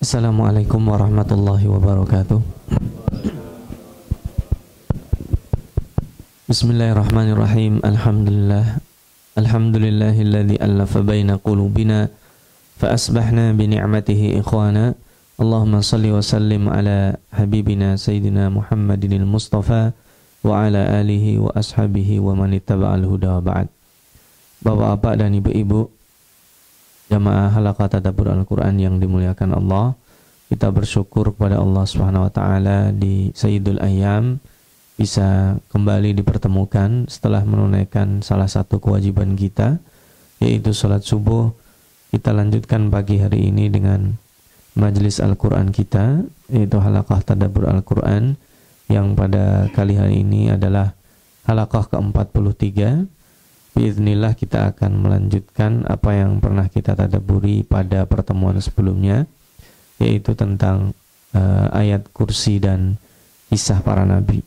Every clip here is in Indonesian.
Assalamualaikum warahmatullahi wabarakatuh. Bismillahirrahmanirrahim. Alhamdulillahilladzi allafa baina qulubina fa asbahna bi ni'matihi ikhwana. Allahumma salli wa sallim ala habibina sayyidina Muhammadinil Mustafa wa ala alihi wa ashabihi wa man ittaba'al huda wa ba'd. Bapak-bapak dan ibu-ibu jamaah halaqah tadabbur Al-Quran yang dimuliakan Allah, kita bersyukur kepada Allah Subhanahu wa taala di Sayyidul Ayyam bisa kembali dipertemukan setelah menunaikan salah satu kewajiban kita, yaitu salat subuh. Kita lanjutkan pagi hari ini dengan majelis Al-Quran kita, yaitu halaqah tadabbur Al-Quran, yang pada kali hari ini adalah halaqah ke-43. Biiznillah kita akan melanjutkan apa yang pernah kita tadabburi pada pertemuan sebelumnya, yaitu tentang ayat kursi dan kisah para nabi.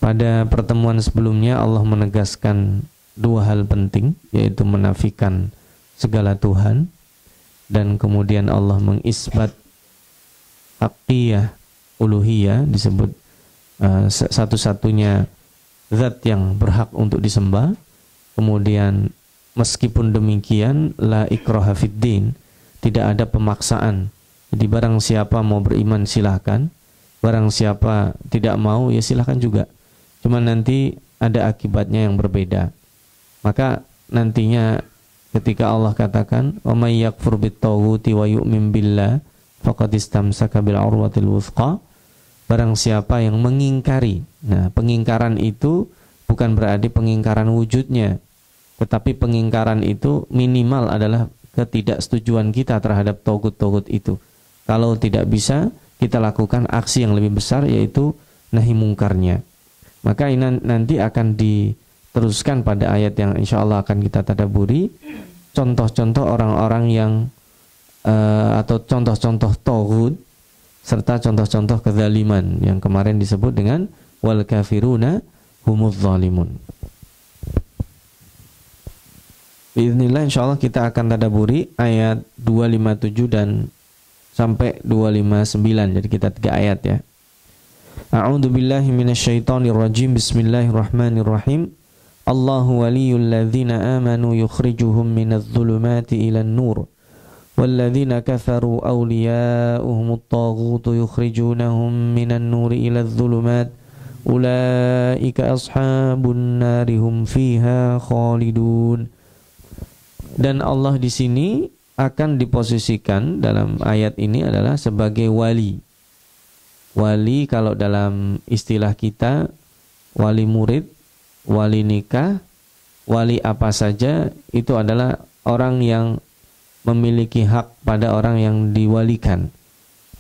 Pada pertemuan sebelumnya Allah menegaskan dua hal penting, yaitu menafikan segala Tuhan, dan kemudian Allah mengisbat haqqiyah, uluhiyah, disebut satu-satunya zat yang berhak untuk disembah. Kemudian meskipun demikian la ikraha fiddin, tidak ada pemaksaan. Jadi barang siapa mau beriman silahkan, barang siapa tidak mau ya silahkan juga. Cuma nanti ada akibatnya yang berbeda. Maka nantinya ketika Allah katakan wa may yakfur bit-taghuti wa yu'min billah faqad istamsaka bil urwatil wuthqa, barang siapa yang mengingkari. Nah, pengingkaran itu bukan berarti pengingkaran wujudnya, tetapi pengingkaran itu minimal adalah ketidaksetujuan kita terhadap togut-togut itu. Kalau tidak bisa, kita lakukan aksi yang lebih besar, yaitu nahi mungkarnya. Maka ini nanti akan diteruskan pada ayat yang insya Allah akan kita tadabburi, contoh-contoh orang-orang yang atau contoh-contoh togut, serta contoh-contoh kezaliman yang kemarin disebut dengan wal kafiruna humuz zalimun. Bismillah, insyaallah kita akan tadabburi ayat 257 dan sampai 259. Jadi kita 3 ayat ya. A'udzu billahi minasyaitonir rajim. Bismillahirrahmanirrahim. Allahu waliyul ladzina amanu yukhrijuhum minadh dhulumati ilan nur. Walladzina kafaru awliya'uhumut taghutu yukhrijunahum minan nuri iladh dhulumat. Ulaika ashabun nari hum fiha khalidun. Dan Allah di sini akan diposisikan dalam ayat ini adalah sebagai wali. Wali kalau dalam istilah kita, wali murid, wali nikah, wali apa saja, itu adalah orang yang memiliki hak pada orang yang diwalikan.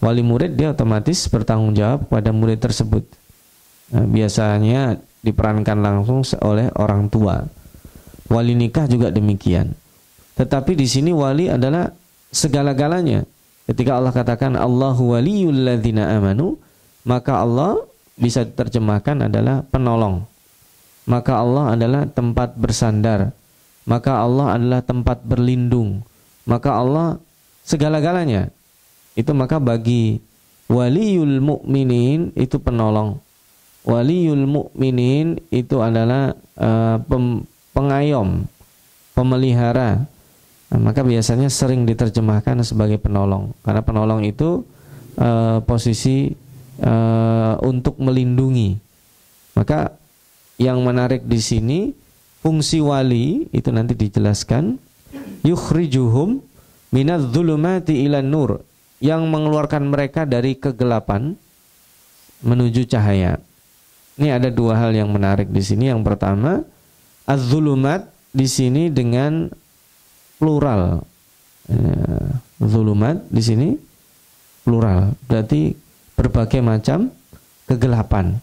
Wali murid dia otomatis bertanggung jawab pada murid tersebut. Nah, biasanya diperankan langsung oleh orang tua. Wali nikah juga demikian. Tetapi di sini wali adalah segala-galanya. Ketika Allah katakan Allahu waliyul ladzina amanu, maka Allah bisa diterjemahkan adalah penolong. Maka Allah adalah tempat bersandar. Maka Allah adalah tempat berlindung. Maka Allah segala-galanya. Itu maka bagi waliyul mu'minin itu penolong. Waliyul mu'minin itu adalah pengayom, pemelihara. Nah, maka biasanya sering diterjemahkan sebagai penolong, karena penolong itu posisi untuk melindungi. Maka yang menarik di sini fungsi wali itu nanti dijelaskan, yukhrijuhum minadh dhulumati ilan nur, yang mengeluarkan mereka dari kegelapan menuju cahaya. Ini ada dua hal yang menarik di sini. Yang pertama, az-zulumat di sini dengan plural. Zulumat di sini plural, berarti berbagai macam kegelapan.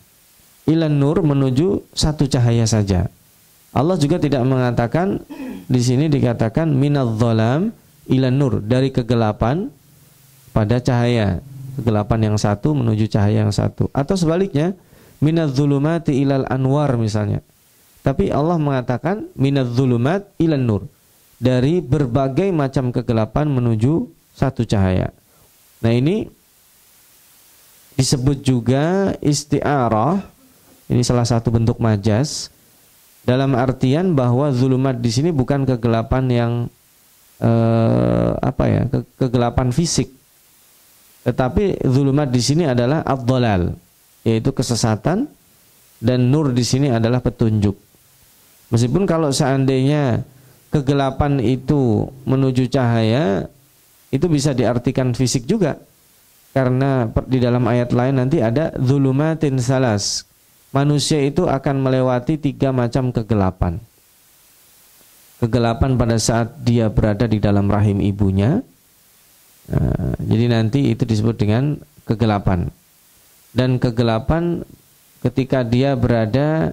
Ilan nur menuju satu cahaya saja. Allah juga tidak mengatakan, di sini dikatakan minadh-dhalam ilan nur, dari kegelapan pada cahaya. Kegelapan yang satu menuju cahaya yang satu. Atau sebaliknya, minadh-dhulumati ilal anwar misalnya. Tapi Allah mengatakan minadh-dhulumat ilan nur, dari berbagai macam kegelapan menuju satu cahaya. Nah, ini disebut juga isti'arah. Ini salah satu bentuk majaz. Dalam artian bahwa zulumat di sini bukan kegelapan yang kegelapan fisik. Tetapi zulumat di sini adalah ad-dhalal, yaitu kesesatan, dan nur di sini adalah petunjuk. Meskipun kalau seandainya kegelapan itu menuju cahaya, itu bisa diartikan fisik juga. Karena di dalam ayat lain nanti ada zulumatin salas. Manusia itu akan melewati 3 macam kegelapan. Kegelapan pada saat dia berada di dalam rahim ibunya. Jadi nanti itu disebut dengan kegelapan. Dan kegelapan ketika dia berada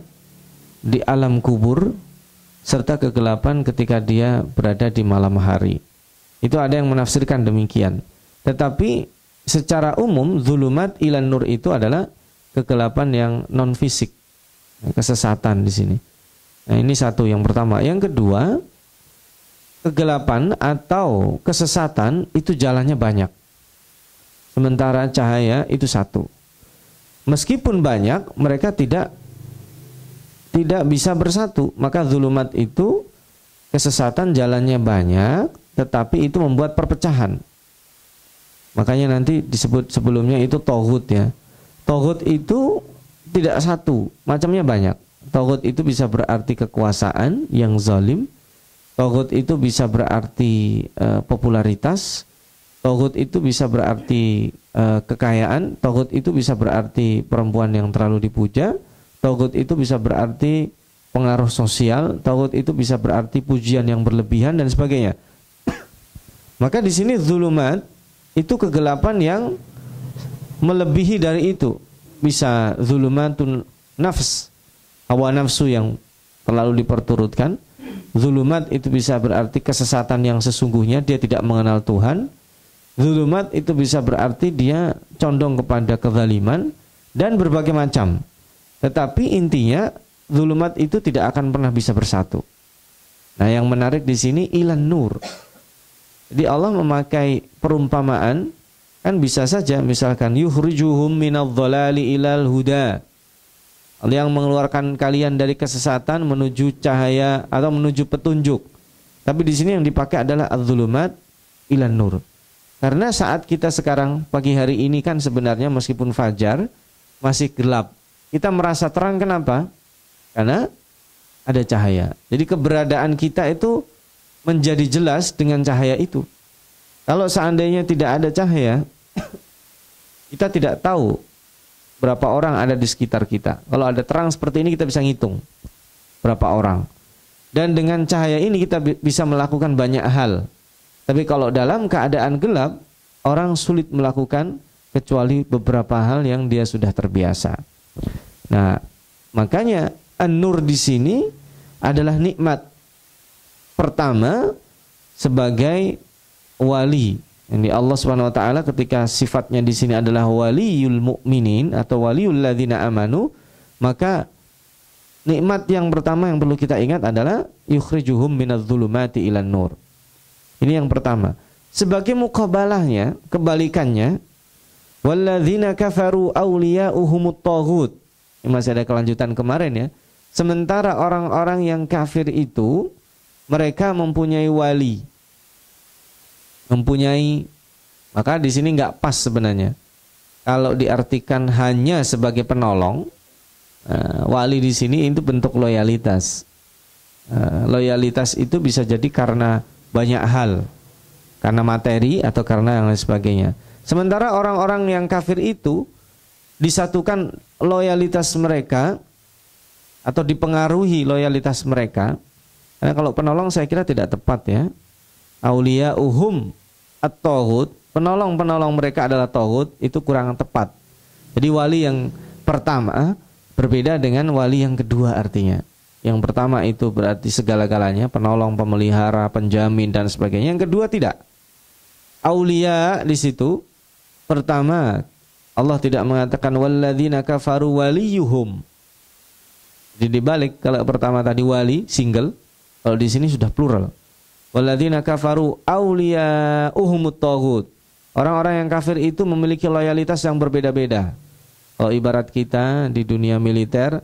di alam kubur, serta kegelapan ketika dia berada di malam hari. Itu ada yang menafsirkan demikian. Tetapi secara umum zulumat ilan nur itu adalah kegelapan yang non fisik, kesesatan di sini. Nah, ini satu yang pertama. Yang kedua, kegelapan atau kesesatan itu jalannya banyak. Sementara cahaya itu satu. Meskipun banyak, mereka tidak bisa bersatu. Maka zulumat itu, kesesatan jalannya banyak, tetapi itu membuat perpecahan. Makanya nanti disebut sebelumnya itu toghut ya. Toghut itu tidak satu, macamnya banyak. Toghut itu bisa berarti kekuasaan yang zalim. Toghut itu bisa berarti popularitas. Toghut itu bisa berarti kekayaan. Toghut itu bisa berarti perempuan yang terlalu dipuja. Toghut itu bisa berarti pengaruh sosial. Toghut itu bisa berarti pujian yang berlebihan dan sebagainya. Maka di sini zulumat itu kegelapan yang melebihi dari itu. Bisa zulumatun nafs, hawa nafsu yang terlalu diperturutkan. Zulumat itu bisa berarti kesesatan yang sesungguhnya, dia tidak mengenal Tuhan. Zulumat itu bisa berarti dia condong kepada kezaliman dan berbagai macam. Tetapi intinya zulumat itu tidak akan pernah bisa bersatu. Nah, yang menarik di sini ilan nur. Jadi Allah memakai perumpamaan, kan bisa saja misalkan yukhrijuhum minadh-dhalali ilal huda. Yang mengeluarkan kalian dari kesesatan menuju cahaya atau menuju petunjuk. Tapi di sini yang dipakai adalah adz-dzulumat ilan nur. Karena saat kita sekarang pagi hari ini kan sebenarnya meskipun fajar masih gelap. Kita merasa terang, kenapa? Karena ada cahaya. Jadi keberadaan kita itu menjadi jelas dengan cahaya itu. Kalau seandainya tidak ada cahaya, kita tidak tahu berapa orang ada di sekitar kita. Kalau ada terang seperti ini kita bisa ngitung berapa orang. Dan dengan cahaya ini kita bisa melakukan banyak hal. Tapi kalau dalam keadaan gelap, orang sulit melakukan kecuali beberapa hal yang dia sudah terbiasa. Nah, makanya an-nur di sini adalah nikmat pertama sebagai wali. Ini Allah Subhanahu wa taala ketika sifatnya di sini adalah waliyul mukminin atau waliyul ladzina amanu, maka nikmat yang pertama yang perlu kita ingat adalah yukhrijuhum minadh-dhulumati ilan nur. Ini yang pertama. Sebagai muqabalahnya, kebalikannya, walladzina kafaru awliya'uhumut taghut. Ini masih ada kelanjutan kemarin ya. Sementara orang-orang yang kafir itu mereka mempunyai wali. Maka di sini nggak pas sebenarnya. Kalau diartikan hanya sebagai penolong, wali di sini itu bentuk loyalitas. Loyalitas itu bisa jadi karena banyak hal, karena materi atau karena yang lain sebagainya. Sementara orang-orang yang kafir itu disatukan loyalitas mereka atau dipengaruhi loyalitas mereka. Karena kalau penolong saya kira tidak tepat ya. Auliya'uhum at-taghut, penolong-penolong mereka adalah taghut, itu kurang tepat. Jadi wali yang pertama berbeda dengan wali yang kedua artinya. Yang pertama itu berarti segala-galanya, penolong, pemelihara, penjamin dan sebagainya. Yang kedua tidak. Auliya di situ pertama Allah tidak mengatakan walladzina kafaru waliyuhum. Jadi dibalik, kalau pertama tadi wali single, kalau di sini sudah plural. Walladzina kafaru awliya'uhumut taghut. Orang-orang yang kafir itu memiliki loyalitas yang berbeda-beda. Kalau ibarat kita di dunia militer,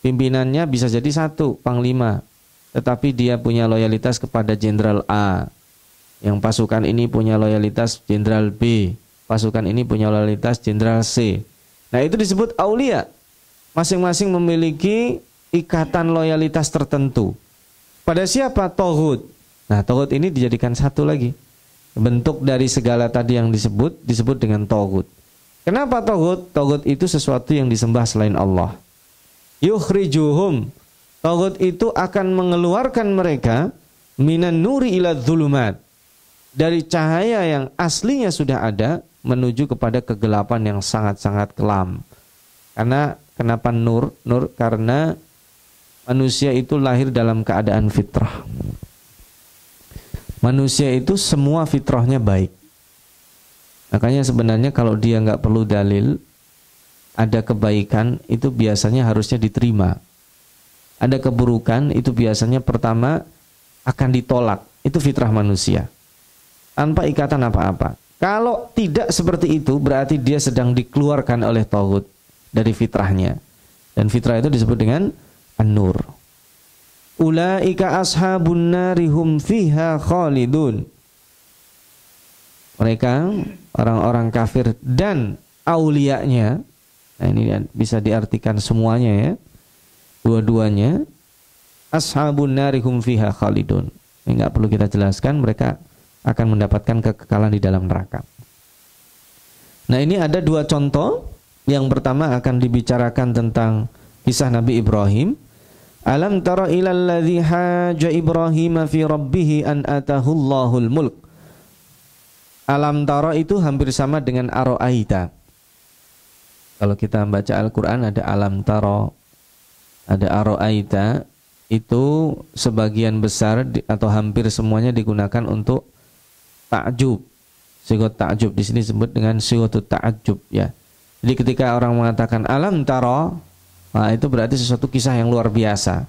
pimpinannya bisa jadi satu, panglima. Tetapi dia punya loyalitas kepada Jenderal A. Yang pasukan ini punya loyalitas Jenderal B. Pasukan ini punya loyalitas Jenderal C. Nah, itu disebut aulia. Masing-masing memiliki ikatan loyalitas tertentu. Pada siapa? Tohut. Nah, tohut ini dijadikan satu lagi. Bentuk dari segala tadi yang disebut dengan tohut. Kenapa tohut? Tohut itu sesuatu yang disembah selain Allah. Yukhrijuhum. Tohut itu akan mengeluarkan mereka minan nuri ila dzulumat. Dari cahaya yang aslinya sudah ada menuju kepada kegelapan yang sangat-sangat kelam. Karena kenapa nur? Nur karena manusia itu lahir dalam keadaan fitrah. Manusia itu semua fitrahnya baik. Makanya sebenarnya kalau dia nggak perlu dalil, ada kebaikan itu biasanya harusnya diterima. Ada keburukan itu biasanya pertama akan ditolak. Itu fitrah manusia. Tanpa ikatan apa-apa. Kalau tidak seperti itu berarti dia sedang dikeluarkan oleh tauhid dari fitrahnya. Dan fitrah itu disebut dengan an-nur. Ulaika ashabun nari hum fiha khalidun. Mereka orang-orang kafir dan aulianya. Nah, ini bisa diartikan semuanya ya. Dua-duanya. Ashabun nari hum fiha khalidun. Ini enggak perlu kita jelaskan, mereka akan mendapatkan kekekalan di dalam neraka. Nah, ini ada dua contoh. Yang pertama akan dibicarakan tentang kisah Nabi Ibrahim. Alam tara ilal ladzi haja Ibrahim fi rabbih an atahu Allahul mulk. Alam tara itu hampir sama dengan aro'aita. Kalau kita baca Al-Qur'an ada alam tara, ada aro'aita, itu sebagian besar atau hampir semuanya digunakan untuk ta'jub. Sigot ta'jub di sini disebut dengan sigotut ta'jub ya. Jadi ketika orang mengatakan alam tara, nah, itu berarti sesuatu kisah yang luar biasa.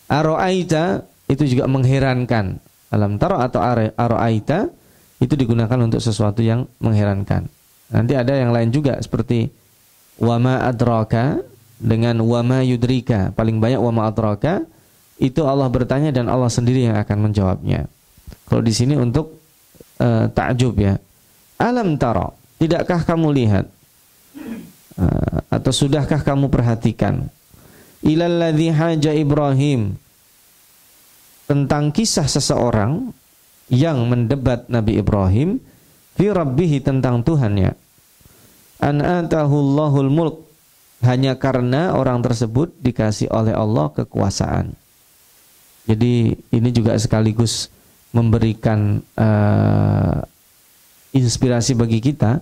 Aro'aita itu juga mengherankan. Alam tara atau aro'aita itu digunakan untuk sesuatu yang mengherankan. Nanti ada yang lain juga seperti wama adraka dengan wama yudrika. Paling banyak wama adraka itu Allah bertanya dan Allah sendiri yang akan menjawabnya. Kalau di sini untuk ta'jub ya. Alam tara, tidakkah kamu lihat? Atau sudahkah kamu perhatikan ilal ladzi haja Ibrahim, tentang kisah seseorang yang mendebat Nabi Ibrahim fi rabbih, tentang Tuhannya, an atahu Allahul mulk, hanya karena orang tersebut dikasih oleh Allah kekuasaan. Jadi ini juga sekaligus memberikan inspirasi bagi kita.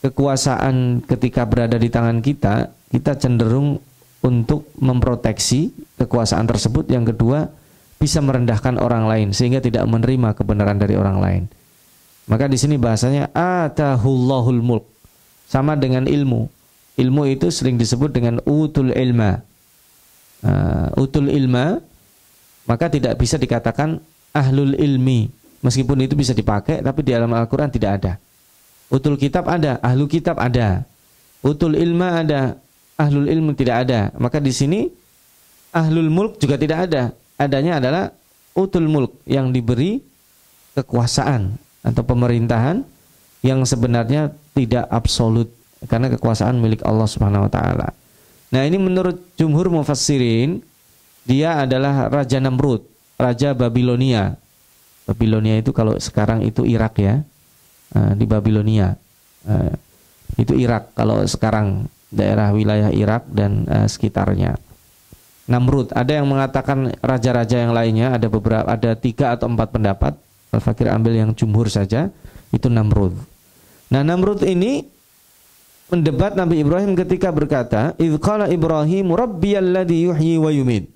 Kekuasaan ketika berada di tangan kita, kita cenderung untuk memproteksi kekuasaan tersebut. Yang kedua, bisa merendahkan orang lain sehingga tidak menerima kebenaran dari orang lain. Maka di sini bahasanya atahullahul mulk, sama dengan ilmu. Ilmu itu sering disebut dengan utul ilma. Utul ilma, maka tidak bisa dikatakan ahlul ilmi. Meskipun itu bisa dipakai, tapi di dalam Al-Quran tidak ada. Utul kitab ada, ahlu kitab ada. Utul ilma ada, ahlul ilmu tidak ada. Maka di sini ahlul mulk juga tidak ada. Adanya adalah utul mulk, yang diberi kekuasaan atau pemerintahan yang sebenarnya tidak absolut, karena kekuasaan milik Allah Subhanahu wa taala. Nah, ini menurut jumhur mufassirin, dia adalah Raja Namrud, Raja Babilonia. Babilonia itu kalau sekarang itu Irak ya. Di Babilonia itu Irak, kalau sekarang daerah wilayah Irak dan sekitarnya. Namrud, ada yang mengatakan raja-raja yang lainnya, ada 3 atau 4 pendapat. Al-Fakir ambil yang jumhur saja, itu Namrud. Nah, Namrud ini mendebat Nabi Ibrahim ketika berkata, "Idz qala Ibrahim rabbiyalladzi yuhyi wa yumiit."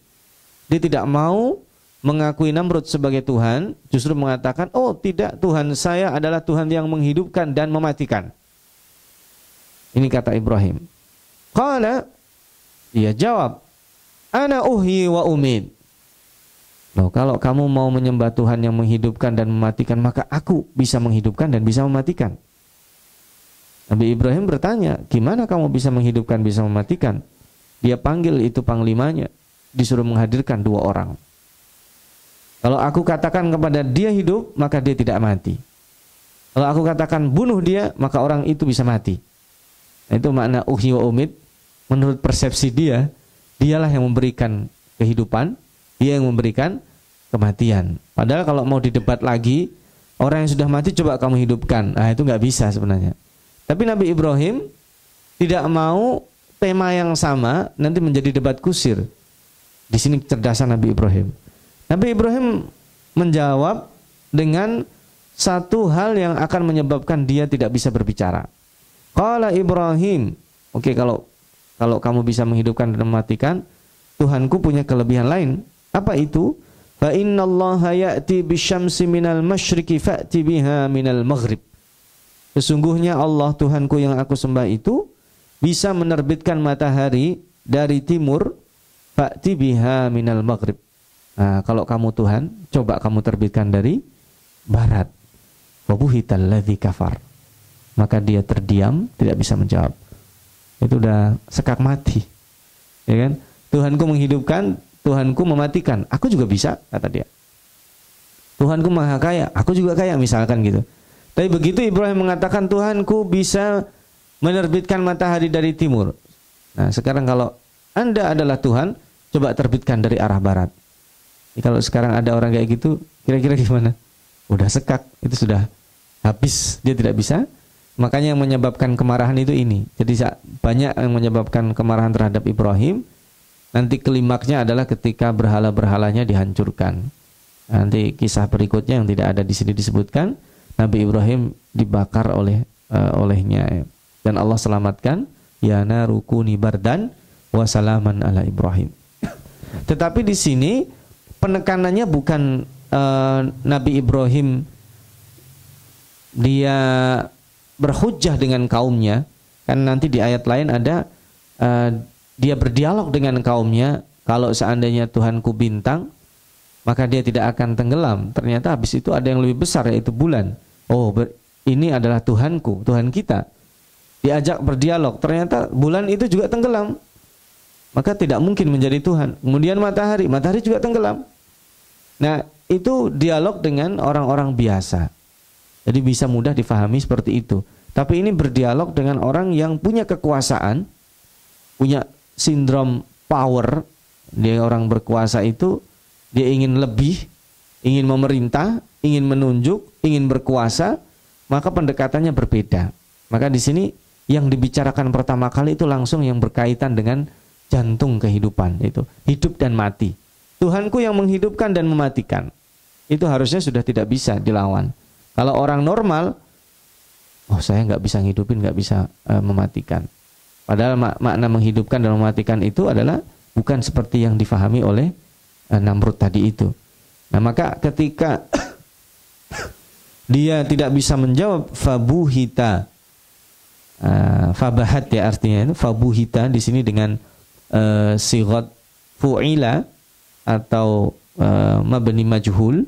Dia tidak mau mengakui Namrud sebagai Tuhan, justru mengatakan, oh tidak, Tuhan saya adalah Tuhan yang menghidupkan dan mematikan. Ini kata Ibrahim. Qala, dia jawab, ana uhyi wa umid. Loh, kalau kamu mau menyembah Tuhan yang menghidupkan dan mematikan, maka aku bisa menghidupkan dan bisa mematikan. Nabi Ibrahim bertanya, gimana kamu bisa menghidupkan, bisa mematikan? Dia panggil itu panglimanya, disuruh menghadirkan 2 orang. Kalau aku katakan kepada dia hidup, maka dia tidak mati. Kalau aku katakan bunuh dia, maka orang itu bisa mati. Nah, itu makna uhyi wa umit. Menurut persepsi dia, dialah yang memberikan kehidupan, dia yang memberikan kematian. Padahal kalau mau didebat lagi, orang yang sudah mati coba kamu hidupkan. Nah, itu nggak bisa sebenarnya. Tapi Nabi Ibrahim tidak mau tema yang sama nanti menjadi debat kusir. Di sini kecerdasan Nabi Ibrahim. Nabi Ibrahim menjawab dengan satu hal yang akan menyebabkan dia tidak bisa berbicara. Qala Ibrahim, oke, kalau kamu bisa menghidupkan dan mematikan, Tuhanku punya kelebihan lain. Apa itu? Fa innallaha ya'ti bisyamsi minal masyriqi fa'ti biha minal maghrib. Sesungguhnya Allah Tuhanku yang aku sembah itu bisa menerbitkan matahari dari timur, fa'ti biha minal maghrib. Nah, kalau kamu Tuhan, coba kamu terbitkan dari barat. Wa buhital ladzi kafar. Maka dia terdiam, tidak bisa menjawab. Itu udah sekak mati. Ya kan? Tuhanku menghidupkan, Tuhanku mematikan. Aku juga bisa, kata dia. Tuhanku maha kaya, aku juga kaya, misalkan gitu. Tapi begitu Ibrahim mengatakan Tuhanku bisa menerbitkan matahari dari timur. Nah, sekarang kalau Anda adalah Tuhan, coba terbitkan dari arah barat. Kalau sekarang ada orang kayak gitu, kira-kira gimana? Udah sekak, itu sudah habis, dia tidak bisa. Makanya yang menyebabkan kemarahan itu ini. Jadi banyak yang menyebabkan kemarahan terhadap Ibrahim. Nanti klimaksnya adalah ketika berhala-berhalanya dihancurkan. Nanti kisah berikutnya yang tidak ada di sini disebutkan, Nabi Ibrahim dibakar olehnya, dan Allah selamatkan, ya naru kuni bardan wa salaman ala Ibrahim. Tetapi di sini penekanannya bukan Nabi Ibrahim dia berhujjah dengan kaumnya, kan nanti di ayat lain ada dia berdialog dengan kaumnya, kalau seandainya Tuhanku bintang maka dia tidak akan tenggelam. Ternyata habis itu ada yang lebih besar, yaitu bulan. Oh, ini adalah Tuhanku, Tuhan kita. Diajak berdialog, ternyata bulan itu juga tenggelam, maka tidak mungkin menjadi Tuhan. Kemudian matahari juga tenggelam. Nah, itu dialog dengan orang-orang biasa. Jadi bisa mudah difahami seperti itu. Tapi ini berdialog dengan orang yang punya kekuasaan, punya sindrom power. Dia orang berkuasa itu, dia ingin lebih, ingin memerintah, ingin menunjuk, ingin berkuasa, maka pendekatannya berbeda. Maka di sini yang dibicarakan pertama kali itu langsung yang berkaitan dengan jantung kehidupan, itu hidup dan mati. Tuhanku yang menghidupkan dan mematikan. Itu harusnya sudah tidak bisa dilawan. Kalau orang normal, oh saya nggak bisa ngidupin, nggak bisa mematikan. Padahal makna menghidupkan dan mematikan itu adalah bukan seperti yang difahami oleh Namrud tadi itu. Nah, maka ketika dia tidak bisa menjawab, fabuhita, fabahat ya artinya itu, fabuhita di sini dengan sigat fu'ila atau mabni majhul,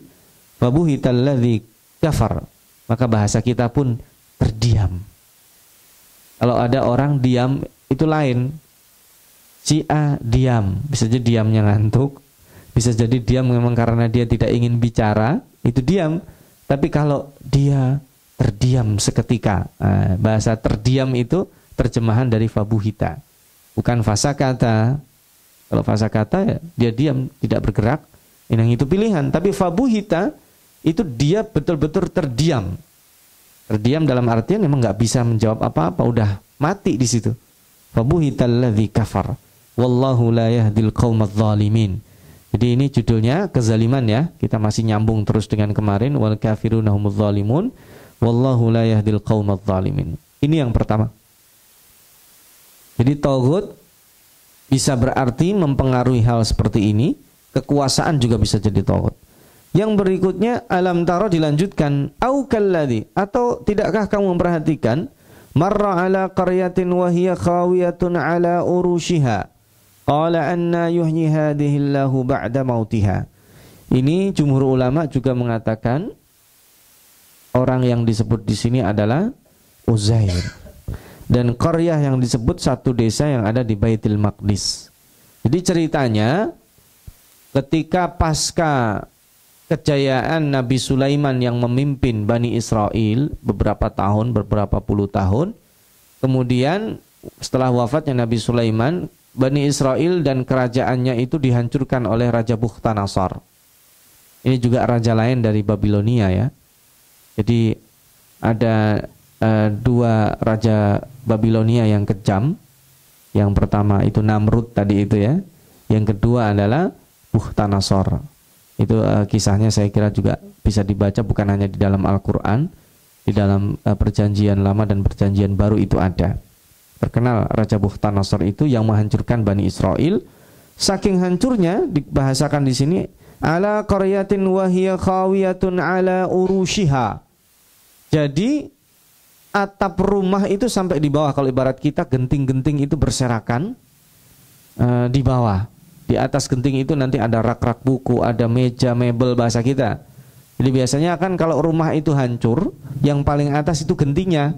fabuhita alladzi kafar, maka bahasa kita pun terdiam. Kalau ada orang diam itu lain. Si A diam, bisa jadi diamnya ngantuk, bisa jadi diam memang karena dia tidak ingin bicara, itu diam. Tapi kalau dia terdiam seketika, bahasa terdiam itu terjemahan dari fabuhita, bukan fasakata. Kalau fasakata ya dia diam, tidak bergerak, yang itu pilihan. Tapi fabuhita itu dia betul-betul terdiam. Terdiam dalam artian memang nggak bisa menjawab apa-apa, udah mati di situ. Fabuhital ladzi kafar, wallahu la yahdil qaumadz zalimin. Jadi ini judulnya kezaliman ya. Kita masih nyambung terus dengan kemarin, wal kafiruna humuz zalimun, wallahu la yahdil qaumadz zalimin. Ini yang pertama. Jadi taghut bisa berarti mempengaruhi hal seperti ini. Kekuasaan juga bisa jadi taghut. Yang berikutnya, alam taro dilanjutkan, au kalladzi, atau tidakkah kamu memperhatikan, marra ala qaryatin wa hiya khawiyatun ala urushiha, qala anna yuhyi hadhihi Allahu ba'da mautiha. Ini jumhur ulama juga mengatakan orang yang disebut di sini adalah Uzair. dan qaryah yang disebut satu desa yang ada di Baitul Maqdis. Jadi ceritanya ketika pasca kejayaan Nabi Sulaiman yang memimpin Bani Israel beberapa tahun, beberapa puluh tahun, kemudian setelah wafatnya Nabi Sulaiman, Bani Israel dan kerajaannya itu dihancurkan oleh Raja Bukhtanasar. Ini juga raja lain dari Babilonia ya. Jadi ada dua raja Babilonia yang kejam. Yang pertama itu Namrud tadi itu ya. Yang kedua adalah Bukhtanasar. Itu kisahnya saya kira juga bisa dibaca bukan hanya di dalam Al-Quran, di dalam perjanjian lama dan perjanjian baru itu ada. Terkenal Raja Bukhtanasar itu yang menghancurkan Bani Israel. Saking hancurnya dibahasakan di sini ala qaryatin wa hiya khawiyatun ala urushiha. Jadi atap rumah itu sampai di bawah. Kalau ibarat kita genting-genting itu berserakan di bawah. Di atas genting itu nanti ada rak-rak buku, ada meja, mebel bahasa kita. Jadi biasanya kan kalau rumah itu hancur, yang paling atas itu gentingnya.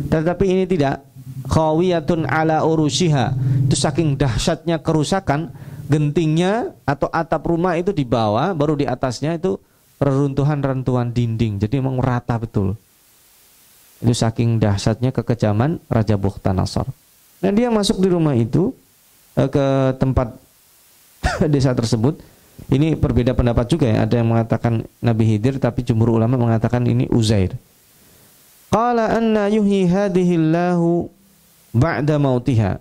Tetapi ini tidak. Khawiyatun ala urushiha. Itu saking dahsyatnya kerusakan, gentingnya atau atap rumah itu di bawah, baru di atasnya itu reruntuhan-reruntuhan dinding. Jadi memang rata betul. Itu saking dahsyatnya kekejaman Raja Bukhtanasar. Dan dia masuk di rumah itu ke tempat desa tersebut. Ini berbeda pendapat juga ya. Ada yang mengatakan Nabi Khidir, tapi jumhur ulama mengatakan ini Uzair. Qala anna yuhyi hadhillahu ba'da mautiha.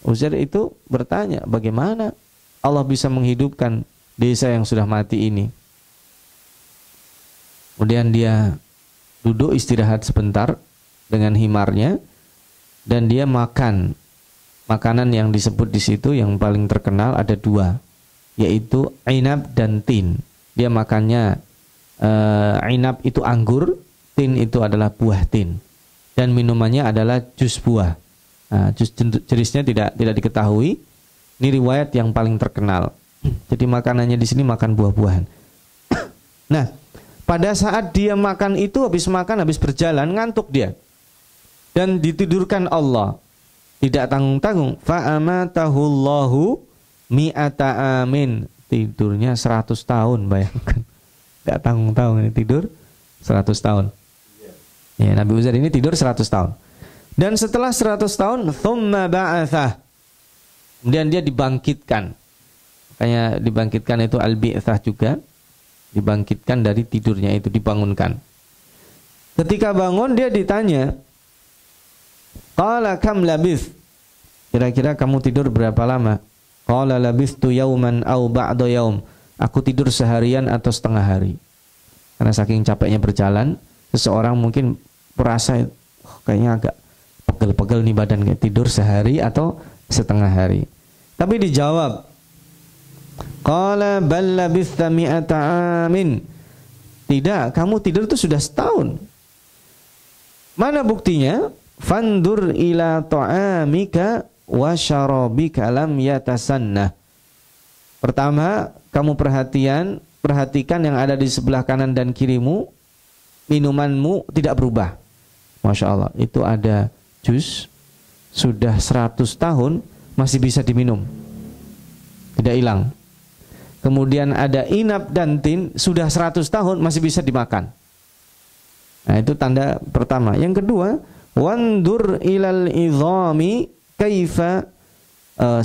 Uzair itu bertanya, bagaimana Allah bisa menghidupkan desa yang sudah mati ini? Kemudian dia duduk istirahat sebentar dengan himarnya dan dia makan. Makanan yang disebut di situ yang paling terkenal ada dua, yaitu inab dan tin. Dia makannya inab itu anggur, tin itu adalah buah tin. Dan minumannya adalah jus buah. Nah, jus jenisnya tidak diketahui. Ini riwayat yang paling terkenal. Jadi makanannya di sini makan buah-buahan. Nah, pada saat dia makan itu, habis berjalan, ngantuk dia. Dan ditidurkan Allah. Tidak tanggung-tanggung. Fa'amatahullahu mi'ata amin. Tidurnya 100 tahun, bayangkan. Tidak tanggung-tanggung ini tidur 100 tahun. Ya, Nabi Uzair ini tidur 100 tahun. Dan setelah 100 tahun, thumma ba'athah. Kemudian dia dibangkitkan. Makanya dibangkitkan itu al-bi'thah juga. Dibangkitkan dari tidurnya itu, dibangunkan. Ketika bangun dia ditanya, qala kam labith? Kira-kira kamu tidur berapa lama? Qala labithtu yauman au ba'da yaum. Aku tidur seharian atau setengah hari. Karena saking capeknya berjalan, seseorang mungkin merasa kayaknya agak pegel-pegel nih badan, kayak tidur sehari atau setengah hari. Tapi dijawab, qala bal labithta mi'ata amin. Tidak, kamu tidur itu sudah setahun. Mana buktinya? Fandur ila ta'amika wa syarabika lam yatasannah. Pertama, kamu perhatikan yang ada di sebelah kanan dan kirimu, minumanmu tidak berubah. Masya Allah, itu ada jus sudah 100 tahun masih bisa diminum, tidak hilang. Kemudian ada inab dan tin sudah 100 tahun masih bisa dimakan. Nah, itu tanda pertama. Yang kedua, wandur ilal idhami kaifa,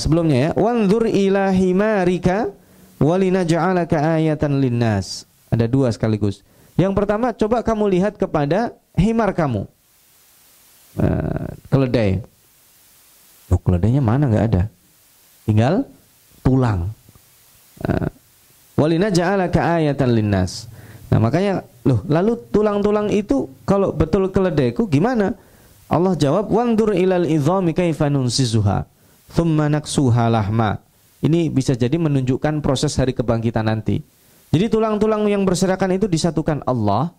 sebelumnya ya, wandur ila himarika walinaj'alaka ayatan linnas. Ada dua sekaligus. Yang pertama, coba kamu lihat kepada himar kamu, keledai. Oh, keledainya mana? Nggak ada, tinggal tulang. Walinaj'alaka ayatan linnas. Nah, makanya lalu tulang-tulang itu kalau betul keledaiku gimana? Allah jawab, wandur ilal idhami kaifa nunsizuha thumma naksuha lahma. Ini bisa jadi menunjukkan proses hari kebangkitan nanti. Jadi tulang-tulang yang berserakan itu disatukan Allah.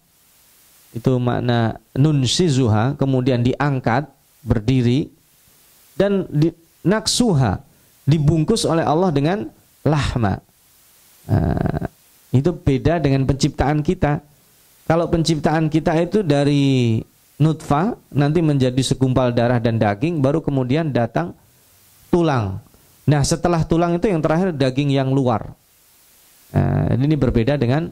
Itu makna nunsizuha, kemudian diangkat berdiri dan naksuha dibungkus oleh Allah dengan lahma. Itu beda dengan penciptaan kita. Kalau penciptaan kita itu dari nutfah, nanti menjadi segumpal darah dan daging, baru kemudian datang tulang. Nah, setelah tulang itu yang terakhir daging yang luar. Nah, ini berbeda dengan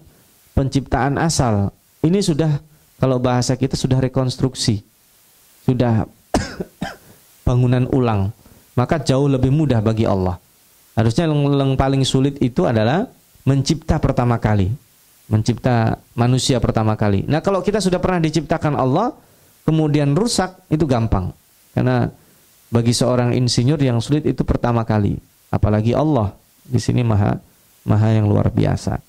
penciptaan asal. Ini sudah, kalau bahasa kita sudah rekonstruksi, sudah bangunan ulang. Maka jauh lebih mudah bagi Allah. Harusnya yang paling sulit itu adalah mencipta pertama kali, mencipta manusia pertama kali. Nah, kalau kita sudah pernah diciptakan Allah, kemudian rusak, itu gampang. Karena bagi seorang insinyur yang sulit itu pertama kali. Apalagi Allah, di sini maha yang luar biasa.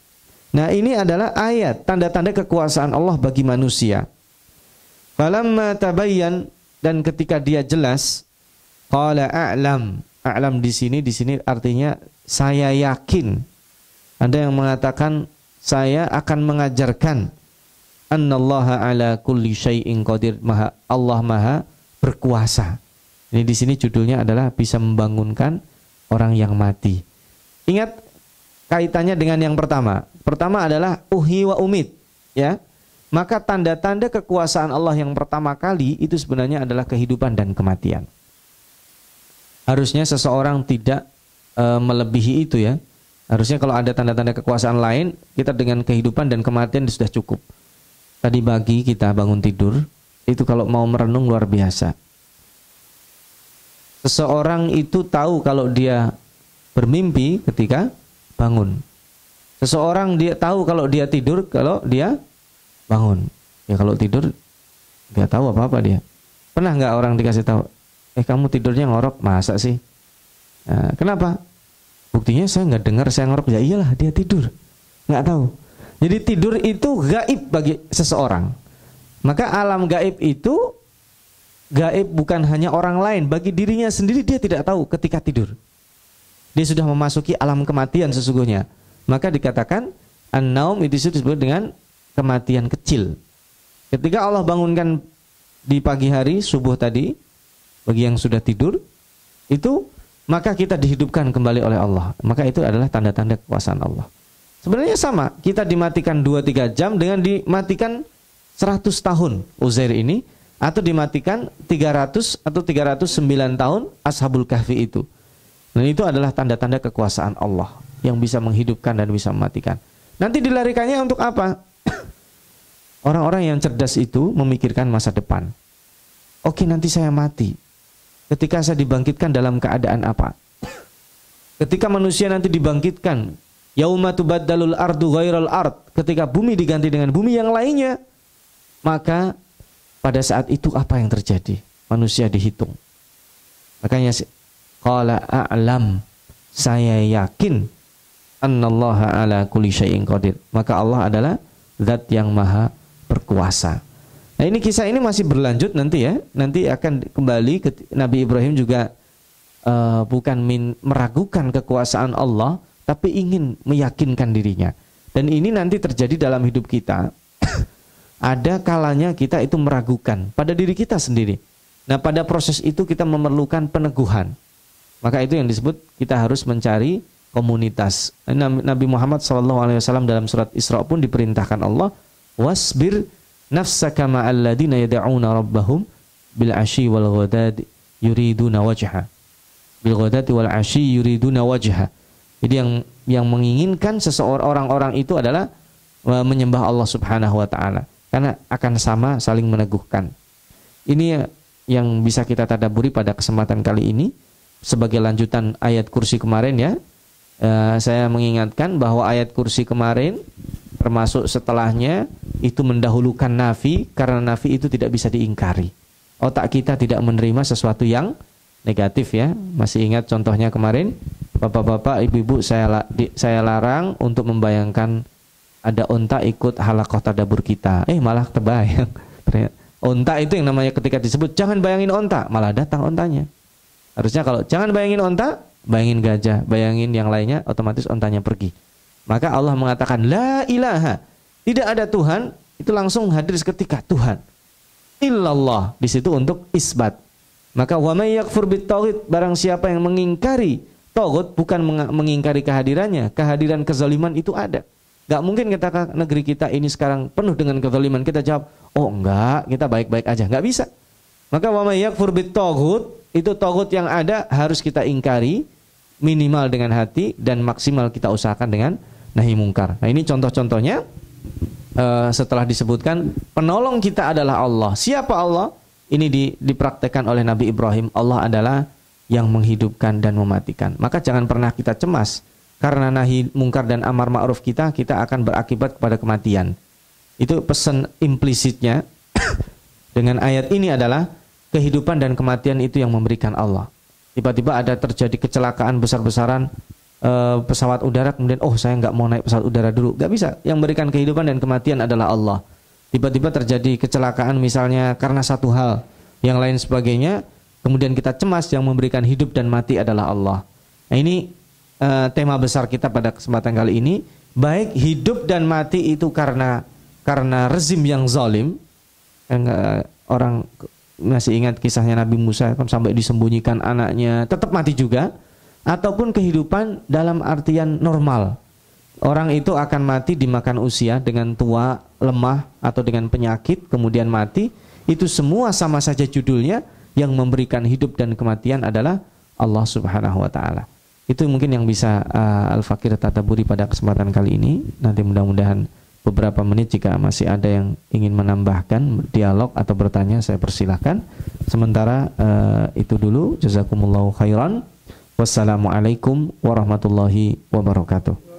Nah, ini adalah ayat, tanda-tanda kekuasaan Allah bagi manusia. Falamma tabayyan, dan ketika dia jelas, qala a'lam. A'lam di sini artinya saya yakin. Ada yang mengatakan saya akan mengajarkan annallaha ala kulli syai'in qadir, Allah maha berkuasa. Ini di sini judulnya adalah bisa membangunkan orang yang mati. Ingat kaitannya dengan yang pertama. Pertama adalah uhyi wa umit, ya. Maka tanda-tanda kekuasaan Allah yang pertama kali itu sebenarnya adalah kehidupan dan kematian. Harusnya seseorang tidak melebihi itu, ya. Harusnya kalau ada tanda-tanda kekuasaan lain, kita dengan kehidupan dan kematian sudah cukup. Tadi pagi kita bangun tidur, itu kalau mau merenung luar biasa. Seseorang itu tahu kalau dia bermimpi ketika bangun. Seseorang dia tahu kalau dia tidur, kalau dia bangun. Ya kalau tidur nggak tahu apa-apa dia. Pernah nggak orang dikasih tahu, kamu tidurnya ngorok, masa sih? Nah, kenapa? Buktinya saya nggak dengar saya ngorok. Ya iyalah, dia tidur, nggak tahu. Jadi tidur itu gaib bagi seseorang. Maka alam gaib itu gaib bukan hanya orang lain, bagi dirinya sendiri dia tidak tahu ketika tidur. Dia sudah memasuki alam kematian sesungguhnya. Maka dikatakan an-naum itu disebut dengan kematian kecil. Ketika Allah bangunkan di pagi hari subuh tadi, bagi yang sudah tidur, itu maka kita dihidupkan kembali oleh Allah. Maka itu adalah tanda-tanda kekuasaan Allah. Sebenarnya sama, kita dimatikan 2-3 jam dengan dimatikan 100 tahun Uzair ini, atau dimatikan 300 atau 309 tahun Ashabul Kahfi itu. Dan itu adalah tanda-tanda kekuasaan Allah yang bisa menghidupkan dan bisa mematikan. Nanti dilarikannya untuk apa? Orang-orang yang cerdas itu memikirkan masa depan. Oke, nanti saya mati. Ketika saya dibangkitkan dalam keadaan apa? Ketika manusia nanti dibangkitkan, yauma tubaddalul ardu ghairal ard, ketika bumi diganti dengan bumi yang lainnya, maka pada saat itu apa yang terjadi? Manusia dihitung. Makanya qala a'lam, saya yakin annallaha ala kulli syai'in qadir. Maka Allah adalah zat yang maha berkuasa. Nah, ini kisah ini masih berlanjut nanti, ya. Nanti akan kembali ke Nabi Ibrahim juga bukan meragukan kekuasaan Allah, tapi ingin meyakinkan dirinya. Dan ini nanti terjadi dalam hidup kita. Ada kalanya kita itu meragukan pada diri kita sendiri. Nah, pada proses itu kita memerlukan peneguhan. Maka itu yang disebut kita harus mencari komunitas. Nabi Muhammad SAW dalam surat Isra pun diperintahkan Allah, wasbir nafsaka ma'al ladina yad'una rabbahum bil 'ashyi wal ghadati yuriduna wajha. Bil ghadati wal 'ashyi yuriduna wajha. Jadi yang menginginkan seseorang orang-orang itu adalah menyembah Allah Subhanahu wa taala, karena akan sama saling meneguhkan. Ini yang bisa kita tadabburi pada kesempatan kali ini sebagai lanjutan ayat kursi kemarin, ya. Saya mengingatkan bahwa ayat kursi kemarin termasuk setelahnya itu mendahulukan nafi, karena nafi itu tidak bisa diingkari. Otak kita tidak menerima sesuatu yang negatif, ya. Masih ingat contohnya kemarin, bapak-bapak, ibu-ibu, saya larang untuk membayangkan ada onta ikut halaqah tadabbur kita. Malah terbayang. Onta itu yang namanya ketika disebut jangan bayangin onta, malah datang ontanya. Harusnya kalau jangan bayangin onta, bayangin gajah, bayangin yang lainnya, otomatis ontanya pergi. Maka Allah mengatakan la ilaha, tidak ada Tuhan, itu langsung hadir seketika Tuhan. Illallah, di situ untuk isbat. Maka wa may yakfur bit-taghut, barang siapa yang mengingkari taghut, bukan mengingkari kehadirannya, kehadiran kezaliman itu ada. Gak mungkin kita negeri kita ini sekarang penuh dengan kezaliman. Kita jawab, oh enggak, kita baik-baik aja. Gak bisa. Maka wa may yakfur bit taghut, itu taghut yang ada harus kita ingkari minimal dengan hati dan maksimal kita usahakan dengan nahi mungkar. Nah ini contoh-contohnya setelah disebutkan penolong kita adalah Allah. Siapa Allah? Ini dipraktekkan oleh Nabi Ibrahim. Allah adalah yang menghidupkan dan mematikan. Maka jangan pernah kita cemas karena nahi mungkar dan amar ma'ruf kita akan berakibat kepada kematian. Itu pesan implisitnya dengan ayat ini adalah kehidupan dan kematian itu yang memberikan Allah. Tiba-tiba ada terjadi kecelakaan besar-besaran pesawat udara, kemudian saya nggak mau naik pesawat udara dulu. Nggak bisa. Yang memberikan kehidupan dan kematian adalah Allah. Tiba-tiba terjadi kecelakaan misalnya karena satu hal, yang lain sebagainya, kemudian kita cemas, yang memberikan hidup dan mati adalah Allah. Nah ini tema besar kita pada kesempatan kali ini. Baik hidup dan mati itu karena rezim yang zalim. Orang masih ingat kisahnya Nabi Musa kan sampai disembunyikan anaknya, tetap mati juga. Ataupun kehidupan dalam artian normal. Orang itu akan mati dimakan usia dengan tua, lemah, atau dengan penyakit, kemudian mati. Itu semua sama saja judulnya, yang memberikan hidup dan kematian adalah Allah Subhanahu wa ta'ala. Itu mungkin yang bisa Al-Fakir tadabburi pada kesempatan kali ini. Nanti mudah-mudahan beberapa menit jika masih ada yang ingin menambahkan dialog atau bertanya, saya persilahkan. Sementara itu dulu. Jazakumullahu khairan. Wassalamualaikum warahmatullahi wabarakatuh.